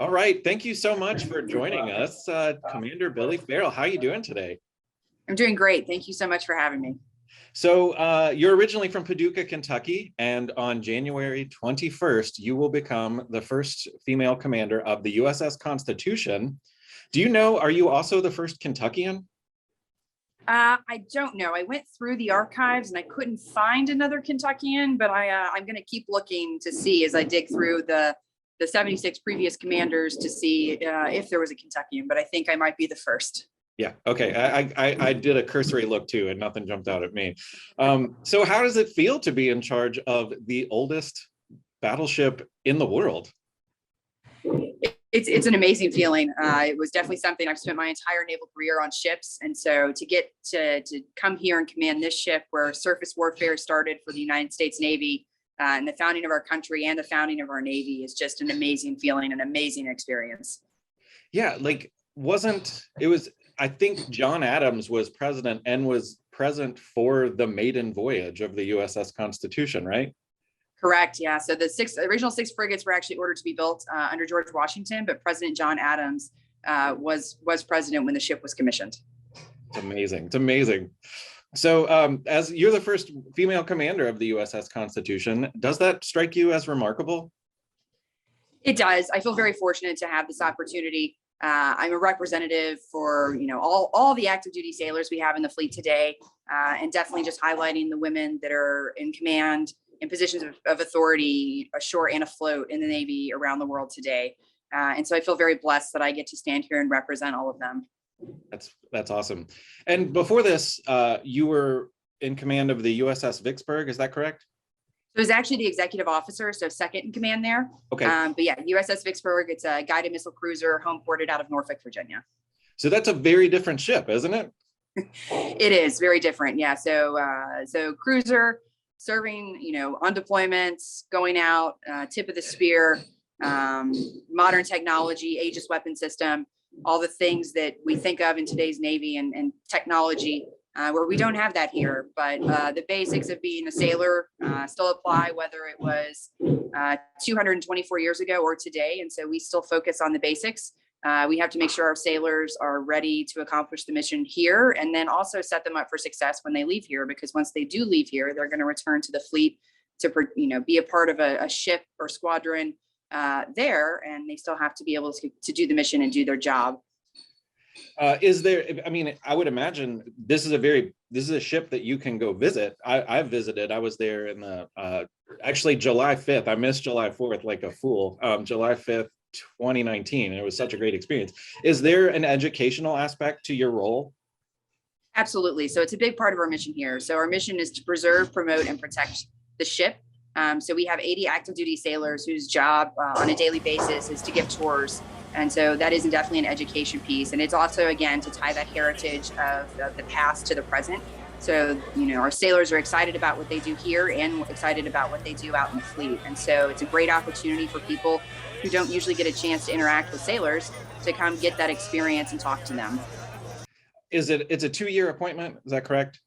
All right, thank you so much for joining us, Commander Billie Farrell. How are you doing today? I'm doing great. Thank you so much for having me. So you're originally from Paducah, Kentucky, and on January 21st, you will become the first female commander of the USS Constitution. Do you know, are you also the first Kentuckian? I don't know. I went through the archives and I couldn't find another Kentuckian, but I'm going to keep looking to see as I dig through the 76 previous commanders to see if there was a Kentuckian, but I think I might be the first. Yeah, okay. I did a cursory look too, and nothing jumped out at me. So how does it feel to be in charge of the oldest battleship in the world? It's an amazing feeling. It was definitely something I've spent my entire naval career on ships. And so to get to come here and command this ship where surface warfare started for the United States Navy and the founding of our country and the founding of our Navy is just an amazing feeling, an amazing experience. Yeah, I think John Adams was president and was present for the maiden voyage of the USS Constitution, right? Correct. Yeah. So the original six frigates were actually ordered to be built under George Washington, but President John Adams was president when the ship was commissioned. It's amazing. It's amazing. So as you're the first female commander of the USS Constitution, does that strike you as remarkable? It does. I feel very fortunate to have this opportunity. I'm a representative for, all the active duty sailors we have in the fleet today, and definitely just highlighting the women that are in command in positions of authority ashore and afloat in the Navy around the world today. And so I feel very blessed that I get to stand here and represent all of them. That's awesome. And before this, you were in command of the USS Vicksburg, is that correct? So it was actually the executive officer, so second in command there. Okay. But yeah, USS Vicksburg, it's a guided missile cruiser home ported out of Norfolk, Virginia. So that's a very different ship, isn't it? It is very different. Yeah. So cruiser, serving, on deployments, going out, tip of the spear, modern technology, Aegis weapon system, all the things that we think of in today's Navy and technology, where we don't have that here. But the basics of being a sailor still apply, whether it was 224 years ago or today. And so we still focus on the basics. We have to make sure our sailors are ready to accomplish the mission here and then also set them up for success when they leave here, because once they do leave here, they're going to return to the fleet to, be a part of a ship or squadron there, and they still have to be able to do the mission and do their job. I would imagine this is a ship that you can go visit. I've visited. I was there in actually July 5th. I missed July 4th like a fool. July 5th, 2019. And it was such a great experience. Is there an educational aspect to your role? Absolutely. So it's a big part of our mission here. So our mission is to preserve, promote, and protect the ship. So we have 80 active duty sailors whose job on a daily basis is to give tours. And so that is definitely an education piece. And it's also, again, to tie that heritage of the past to the present. So, our sailors are excited about what they do here and excited about what they do out in the fleet. And so it's a great opportunity for people who don't usually get a chance to interact with sailors to come get that experience and talk to them. It's a 2-year appointment, is that correct?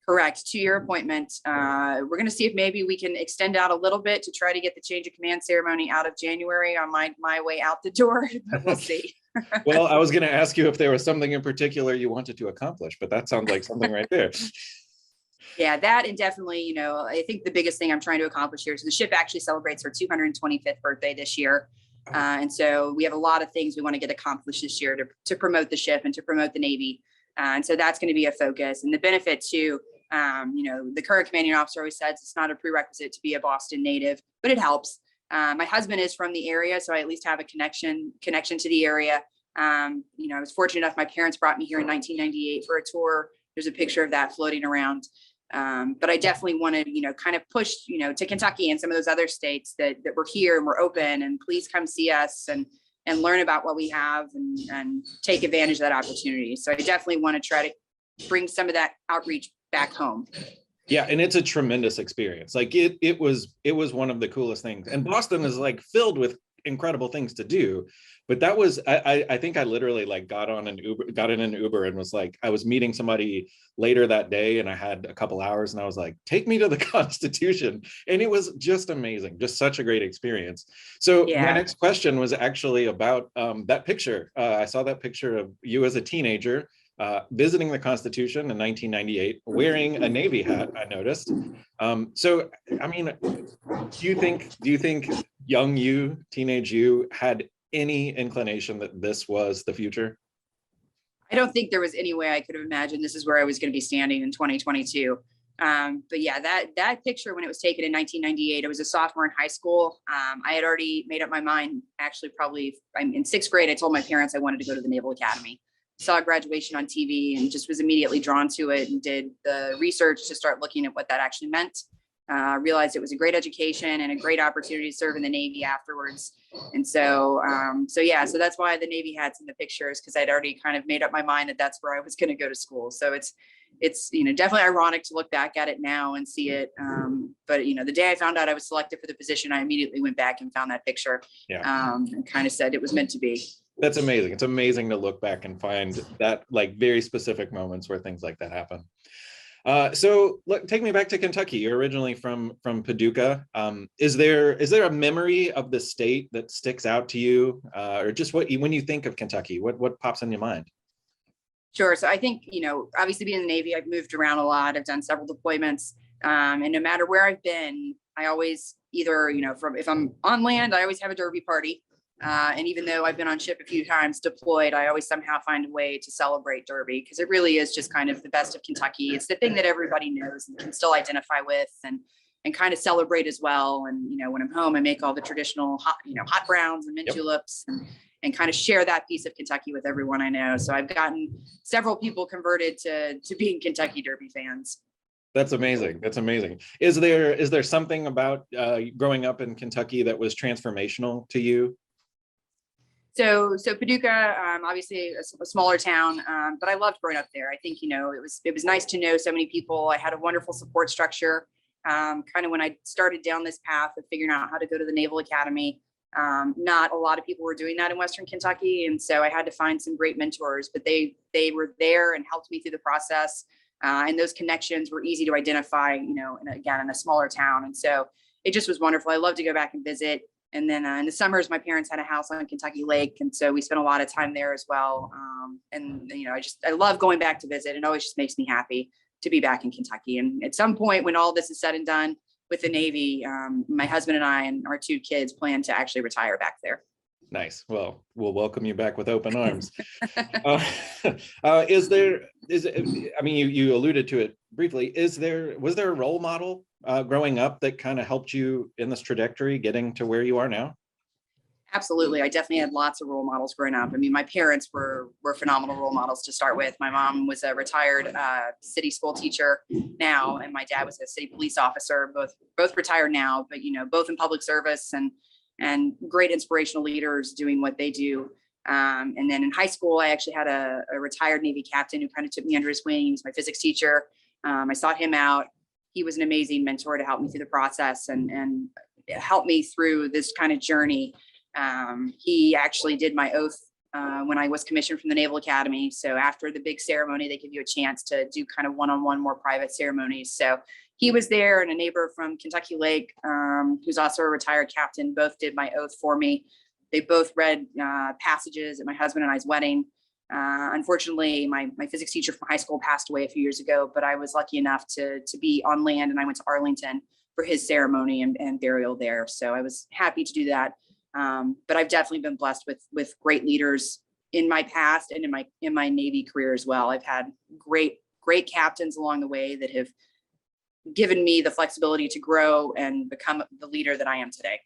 Correct, 2-year appointment. We're going to see if maybe we can extend out a little bit to try to get the change of command ceremony out of January on my way out the door, but we'll see. Well, I was going to ask you if there was something in particular you wanted to accomplish, but that sounds like something right there. Yeah, that and definitely, I think the biggest thing I'm trying to accomplish here is the ship actually celebrates her 225th birthday this year. And so we have a lot of things we want to get accomplished this year to promote the ship and to promote the Navy. And so that's going to be a focus. And the benefit too, the current commanding officer always says it's not a prerequisite to be a Boston native, but it helps. My husband is from the area, so I at least have a connection to the area. I was fortunate enough, my parents brought me here in 1998 for a tour. There's a picture of that floating around. But I definitely want to, kind of push, to Kentucky and some of those other states that we're here and we're open, and please come see us and learn about what we have and take advantage of that opportunity. So I definitely want to try to bring some of that outreach back home. Yeah, and it's a tremendous experience. Like it was one of the coolest things. And Boston is like filled with incredible things to do. But that was, I think I literally like got in an Uber and was like, I was meeting somebody later that day and I had a couple hours and I was like, take me to the Constitution. And it was just amazing, just such a great experience. So my next question was actually about that picture. I saw that picture of you as a teenager visiting the Constitution in 1998, wearing a Navy hat, I noticed. So, I mean, do you think young you, teenage you, had any inclination that this was the future? I don't think there was any way I could have imagined this is where I was going to be standing in 2022. But yeah, that picture when it was taken in 1998, I was a sophomore in high school. I had already made up my mind. Actually, probably I'm in sixth grade. I told my parents I wanted to go to the Naval Academy. Saw graduation on TV and just was immediately drawn to it and did the research to start looking at what that actually meant. Realized it was a great education and a great opportunity to serve in the Navy afterwards. And so so that's why the Navy hat's in the pictures, because I'd already kind of made up my mind that that's where I was going to go to school. So it's definitely ironic to look back at it now and see it. But the day I found out I was selected for the position, I immediately went back and found that picture. And kind of said it was meant to be. That's amazing. It's amazing to look back and find that like very specific moments where things like that happen. So take me back to Kentucky. You're originally from Paducah. Is there a memory of the state that sticks out to you, or just when you think of Kentucky, what pops in your mind? Sure. So I think, obviously being in the Navy, I've moved around a lot. I've done several deployments. And no matter where I've been, I always either, if I'm on land, I always have a derby party. And even though I've been on ship a few times deployed, I always somehow find a way to celebrate Derby, because it really is just kind of the best of Kentucky. It's the thing that everybody knows and can still identify with and kind of celebrate as well. And, when I'm home, I make all the traditional hot browns and mint juleps and kind of share that piece of Kentucky with everyone I know. So I've gotten several people converted to being Kentucky Derby fans. That's amazing. That's amazing. Is there something about growing up in Kentucky that was transformational to you? So Paducah, obviously a smaller town, but I loved growing up there. I think, it was nice to know so many people. I had a wonderful support structure. Kind of when I started down this path of figuring out how to go to the Naval Academy, not a lot of people were doing that in Western Kentucky. And so I had to find some great mentors, but they were there and helped me through the process. And those connections were easy to identify, in a smaller town. And so it just was wonderful. I love to go back and visit. And then in the summers, my parents had a house on Kentucky Lake. And so we spent a lot of time there as well. I love going back to visit. It always just makes me happy to be back in Kentucky. And at some point when all this is said and done with the Navy, my husband and I and our two kids plan to actually retire back there. Nice. Well, we'll welcome you back with open arms. You alluded to it briefly. Was there a role model growing up that kind of helped you in this trajectory, getting to where you are now? Absolutely. I definitely had lots of role models growing up. I mean, my parents were phenomenal role models to start with. My mom was a retired city school teacher now, and my dad was a city police officer, both retired now, but, both in public service and great inspirational leaders doing what they do. And then in high school, I actually had a retired Navy captain who kind of took me under his wing. He was my physics teacher. I sought him out. He was an amazing mentor to help me through the process and help me through this kind of journey. He actually did my oath when I was commissioned from the Naval Academy. So after the big ceremony, they give you a chance to do kind of one-on-one more private ceremonies. So he was there, and a neighbor from Kentucky Lake, who's also a retired captain, both did my oath for me. They both read passages at my husband and I's wedding. Unfortunately, my physics teacher from high school passed away a few years ago, but I was lucky enough to be on land, and I went to Arlington for his ceremony and burial there. So I was happy to do that. But I've definitely been blessed with great leaders in my past and in my Navy career as well. I've had great captains along the way that have given me the flexibility to grow and become the leader that I am today.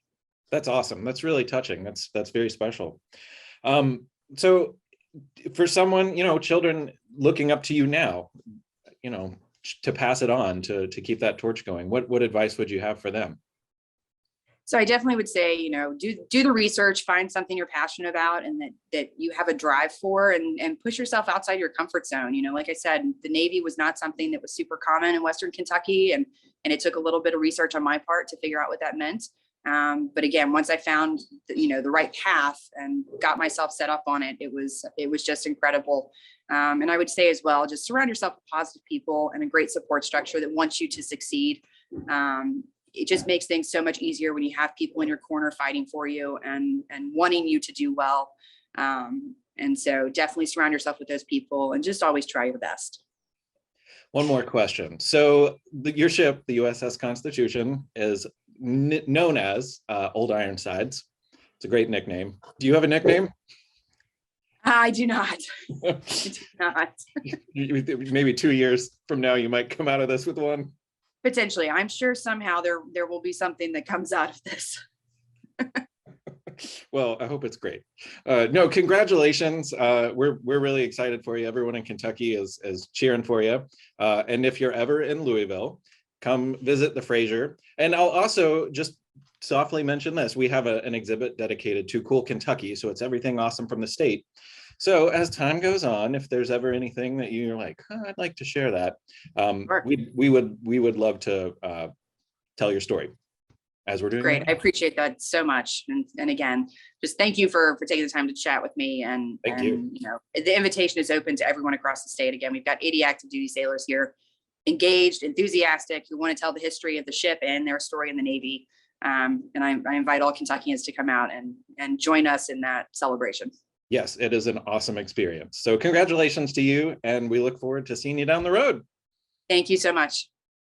That's awesome. That's really touching. That's very special. So for someone, children looking up to you now, to pass it on, to keep that torch going, what advice would you have for them? So I definitely would say, do the research, find something you're passionate about and that you have a drive for, and push yourself outside your comfort zone. Like I said, the Navy was not something that was super common in Western Kentucky. And it took a little bit of research on my part to figure out what that meant. But again, once I found the right path and got myself set up on it, it was just incredible. And I would say as well, just surround yourself with positive people and a great support structure that wants you to succeed. It just makes things so much easier when you have people in your corner fighting for you and wanting you to do well. And so definitely surround yourself with those people and just always try your best. One more question. So your ship, the USS Constitution, is known as Old Ironsides. It's a great nickname. Do you have a nickname? I do not. I do not. Maybe 2 years from now, you might come out of this with one. Potentially. I'm sure somehow there will be something that comes out of this. Well, I hope it's great. No, congratulations. We're really excited for you. Everyone in Kentucky is cheering for you. And if you're ever in Louisville, come visit the Fraser. And I'll also just softly mention this. We have an exhibit dedicated to Cool Kentucky. So it's everything awesome from the state. So as time goes on, if there's ever anything that you're like, oh, I'd like to share that, Sure. we would love to tell your story as we're doing. Great. Right I appreciate that so much. And again, just thank you for taking the time to chat with me. Thank you. The invitation is open to everyone across the state. Again, we've got 80 active duty sailors here, engaged, enthusiastic, who want to tell the history of the ship and their story in the Navy. And I invite all Kentuckians to come out and join us in that celebration. Yes, it is an awesome experience. So congratulations to you, and we look forward to seeing you down the road. Thank you so much.